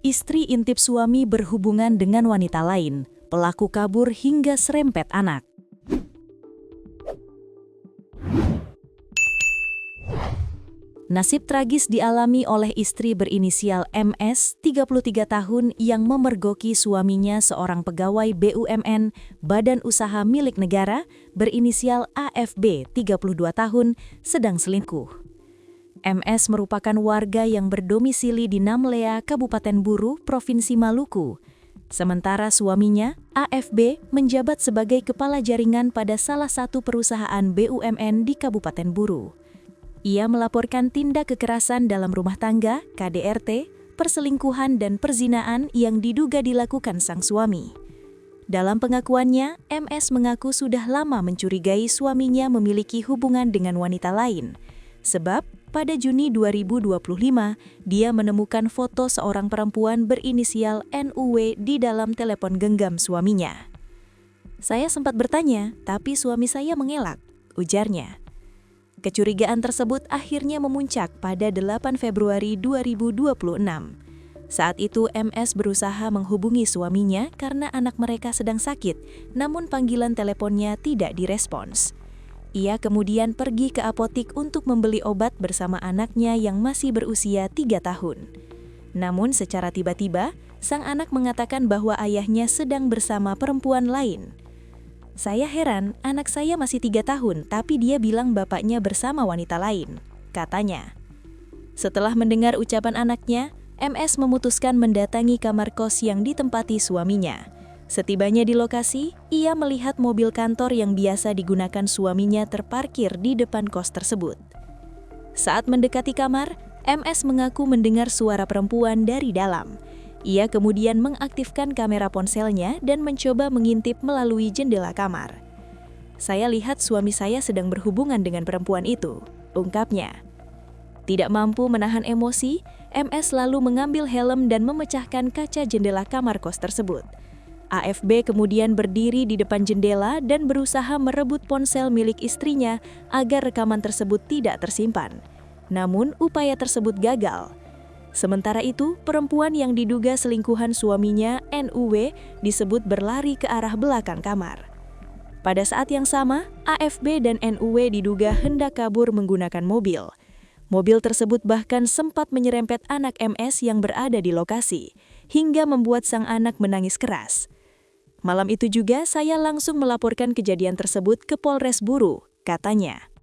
Istri intip suami berhubungan dengan wanita lain, pelaku kabur hingga serempet anak. Nasib tragis dialami oleh istri berinisial MS, 33 tahun, yang memergoki suaminya seorang pegawai BUMN, Badan Usaha Milik Negara, berinisial AFB, 32 tahun, sedang selingkuh. MS merupakan warga yang berdomisili di Namlea, Kabupaten Buru, Provinsi Maluku. Sementara suaminya, AFB, menjabat sebagai kepala jaringan pada salah satu perusahaan BUMN di Kabupaten Buru. Ia melaporkan tindak kekerasan dalam rumah tangga, KDRT, perselingkuhan dan perzinaan yang diduga dilakukan sang suami. Dalam pengakuannya, MS mengaku sudah lama mencurigai suaminya memiliki hubungan dengan wanita lain. Sebab, pada Juni 2025, dia menemukan foto seorang perempuan berinisial NUW di dalam telepon genggam suaminya. "Saya sempat bertanya, tapi suami saya mengelak," ujarnya. Kecurigaan tersebut akhirnya memuncak pada 8 Februari 2026. Saat itu MS berusaha menghubungi suaminya karena anak mereka sedang sakit, namun panggilan teleponnya tidak direspons. Ia kemudian pergi ke apotik untuk membeli obat bersama anaknya yang masih berusia 3 tahun. Namun secara tiba-tiba, sang anak mengatakan bahwa ayahnya sedang bersama perempuan lain. "Saya heran, anak saya masih 3 tahun, tapi dia bilang bapaknya bersama wanita lain," katanya. Setelah mendengar ucapan anaknya, MS memutuskan mendatangi kamar kos yang ditempati suaminya. Setibanya di lokasi, ia melihat mobil kantor yang biasa digunakan suaminya terparkir di depan kos tersebut. Saat mendekati kamar, MS mengaku mendengar suara perempuan dari dalam. Ia kemudian mengaktifkan kamera ponselnya dan mencoba mengintip melalui jendela kamar. "Saya lihat suami saya sedang berhubungan dengan perempuan itu," ungkapnya. Tidak mampu menahan emosi, MS lalu mengambil helm dan memecahkan kaca jendela kamar kos tersebut. AFB kemudian berdiri di depan jendela dan berusaha merebut ponsel milik istrinya agar rekaman tersebut tidak tersimpan. Namun, upaya tersebut gagal. Sementara itu, perempuan yang diduga selingkuhan suaminya, NUW, disebut berlari ke arah belakang kamar. Pada saat yang sama, AFB dan NUW diduga hendak kabur menggunakan mobil. Mobil tersebut bahkan sempat menyerempet anak MS yang berada di lokasi, hingga membuat sang anak menangis keras. "Malam itu juga saya langsung melaporkan kejadian tersebut ke Polres Buru," katanya.